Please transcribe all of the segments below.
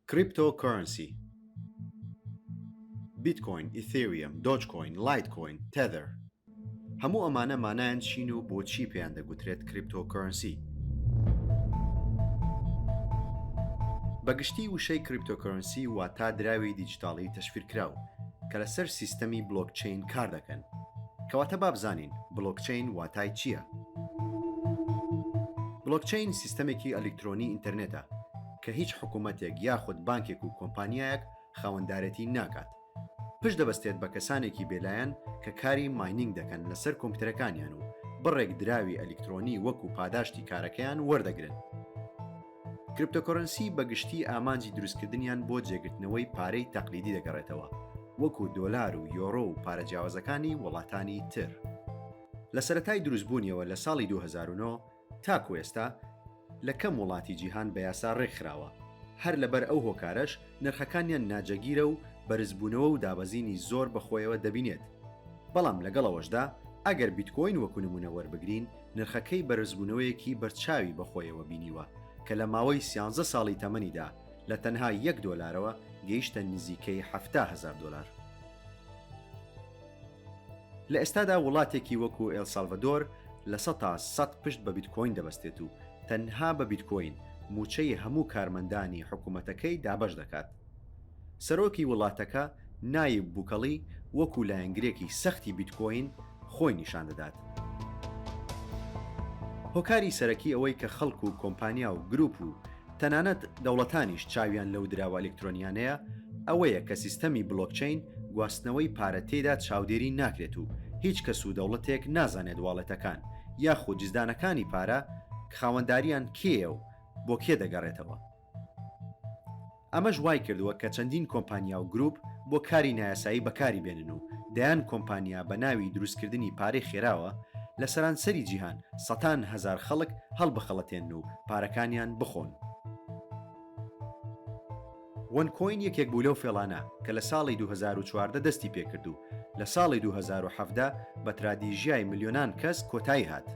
Cryptocurrency Bitcoin, Ethereum, Dogecoin, Litecoin, Tether هەموو ئەمانە مانایان چین و بۆچی پێیان دەگوترێت کریپتۆکۆرنسی. بەگشتی وشەی کریپتۆکۆرنسی واتە دراوی دیجیتاڵی تەشفیرکراو کە لەسەر سیستەمی بلۆکچین کار دەکەن. کەواتە بابزانین بلۆکچین واتای چییە؟ بلۆکچین سیستەمێکی ئەلکترۆنی ئینتەرنێتە کە هیچ حکوومەتێک یاخود بانکێک و کۆمپانیایەک خاوەندارەتی ناکات. پشت دەبەستێت بە کەسانێکی بێلایەن کە کاری ماینینگ دەکەن لەسەر کۆمپیوتەرەکانیان و بڕێک دراوی ئەلکترۆنی وەکو پاداشتی کارەکەیان وەردەگرن. کریپتۆکۆرنسی بەگشتی ئامانجی دروستکردنیان بۆ جێگرتنەوەی پارەی تەقلیدی دەگەڕێتەوە، وەکو دۆلار و یۆرۆ و پارە جیاوازەکانی وڵاتانی تر. لە سەرەتای دروستبوونیەوە لە ساڵی 2009 تاکو ئێستا لە کەم وڵاتی جیهان بە یاسا ڕێکخراوە. هەر لەبەر ئەو هۆکارەش نرخەکانیان ناجەگیرە و بەرزبوونەوە و دابەزینی زۆر بەخۆیەوە دەبینێت. بەڵام لەگەڵەوەشدا ئەگەر بیتکۆین وەکو نمونە وەربگرین، نرخەکەی بەرزبوونەوەیەکی بەرچاوی بەخۆیەوە بینیوە کە لە ماوەی 13 ساڵی تەمەنیدا لە تەنها $1 گەیشتە نزیکەی $70,000. لە ئێستادا وڵاتێکی وەکو ئێلسالڤادۆر لە 100 پشت بە بیتکۆین دەبەستێت و تەنها بە بیتکۆین موچەی هەموو کارمەندانی حکوومەتەکەی دابەش دەکات. سەرۆکی وڵاتەکە نایب بووکەڵی وەکو لایەنگرێکی سەختی بیتکۆین خۆی نیشان دەدات. هۆکاری سەرەکی ئەوەی کە خەڵک و کۆمپانیا و گروپ و تەنانەت دەوڵەتانیش چاویان لەو دراوە ئەلکترۆنیانەیە ئەوەیە کە سیستەمی بلۆکچین گواستنەوەی پارە تێدا چاودێری ناکرێت و هیچ کەس و دەوڵەتێک نازانێت واڵەتەکان یاخود جزدانەکانی پارە خاوەنداریان کێیە و بۆ کێ دەگەڕێتەوە. ئەمەش وای کردووە کە چەندین کۆمپانیا و گروپ بۆ کاری نایاسایی بەکاری بێنن و دەیان کۆمپانیا بە ناوی دروستکردنی پارەی خێراوە لە سەرانسەری جیهان 100,000 خەڵک هەڵبخەڵەتێن و پارەکانیان بخۆن. OneCoin یەکێک بوو لەو فێڵانە کە لە ساڵی 2014 دەستی پێکرد و لە ساڵی 2017 بە ترادیژیای ملیۆنان کەس کۆتایی هات.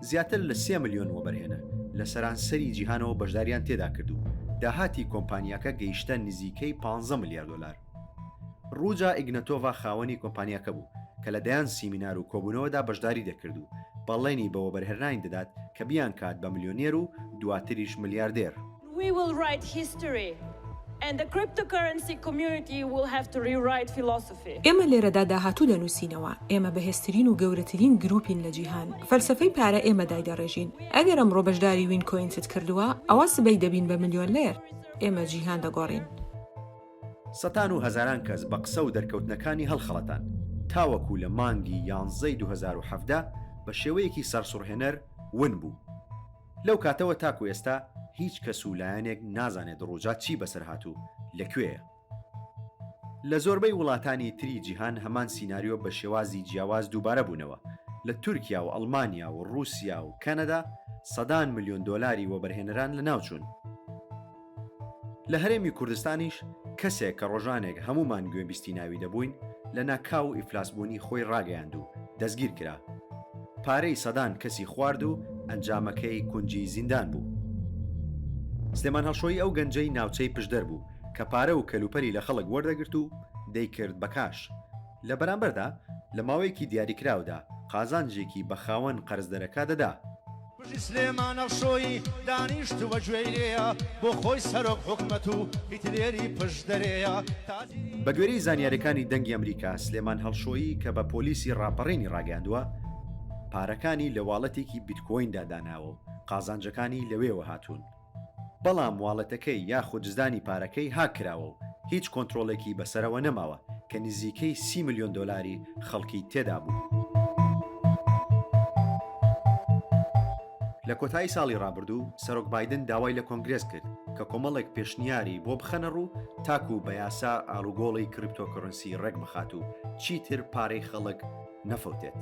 زیاتر لە 3 ملیۆن وەبەرهێنە لە سەرانسەری جیهانەوە بەشداریان تێدا کرد و داهاتی کۆمپانیاکە گەیشتە نزیکەی $15 ملیار. ڕوجا ئیگنەتۆڤا خاوەنی کۆمپانیاکە بوو کە لە دەیان سیمینار و کۆبوونەوەدا بەشداری دەکرد و بەڵێنی بە وەبەرهێنانی دەدات کە بیان کات بە ملیۆنێر و دواتریش ملیاردێر. We will write history and the cryptocurrency community will have to rewrite philosophy. ئێمە لێرەدا داهاتوو دەنووسینەوە. ئێمە بەهێزترین و گەورەترین گروپین لە جیهان. فەلسفەی پارە ئێمە دایدەڕێژین. ئەگەر ئەمڕۆ بەشداری وینکۆینست کردووە، ئەوە سبەی دەبین بە ملیۆنێر. ئێمە جیهان دەگۆڕین. سەتان و هەزاران کەس بە قسە و دەرکەوتنەکانی هەڵخەڵەتان تاوەکو لە مانگی 11 2017 بە شێوەیەکی سەرسوڕهێنەر ون بوو. لەو کاتەوە تاکو ئێستا هیچ کەس و لایەنێک نازانێت ڕۆژات چی بەسەر هاتوو لەکوێیە. لە زۆربەی وڵاتانی تری جیهان هەمان سیناریۆ بە شێوازی جیاواز دووبارە بوونەوە. لە تورکیا و ئەڵمانیا و رووسیا و کەنەدا $100 ملیۆن وەبەرهێنەران لە ناوچوون. لە هەرێمی کوردستانیش کەسێک کە ڕۆژانێک هەمومان گوێبیستی ناوی دەبووین لە ناکاو ئیفلاسبوونی خۆی ڕاگەیاند و دەستگیر کرا. پارەی سەدان کەسی خوارد و ئەنجامەکەی کونجی زیندان بوو. سلێمان هەڵشۆی ئەو گەنجەی ناوچەی پشدەر بوو کە پارە و کەلوپەری لە خەڵک وەردەگرت و دەیکرد بە کاش. لە بەرامبەردا لە ماوەیەکی دیاریکراودا قازانجێکی بە خاوەن قەرزدەرەکە دەدا. سلێمان هەڵشۆی دانیشتووە گوێیە بۆ خۆی سەرۆک حکومەت و هیتلێری پشدەرەیە. بە گوێرەی زانیاریەکانی دەنگی ئەمریکا سلێمان هەڵشۆیی کە بە پۆلیسی ڕاپەڕینی ڕاگەاندووە پارەکانی لە واڵەتێکی بیتکۆیندا داناوە و قازانجەکانی لەوێوە هاتوون. بەڵام واڵەتەکەی یاخود جزدانی پارەکەی هاکراوە و هیچ کۆنتڕۆڵێکی بەسەرەوە نەماوە کە نزیکەی $30 ملیۆن خەڵکی تێدا بوو. لە کۆتایی ساڵی ڕابردوو سەرۆک بایدن داوای لە کۆنگرێس کرد کە کۆمەڵێک پێشنیاری بۆ بخەنە ڕوو تاکو بە یاسا ئاڵوگۆڵی کریپتۆکۆرنسی ڕێک بخات و چیتر پارەی خەڵک نەفەوتێت.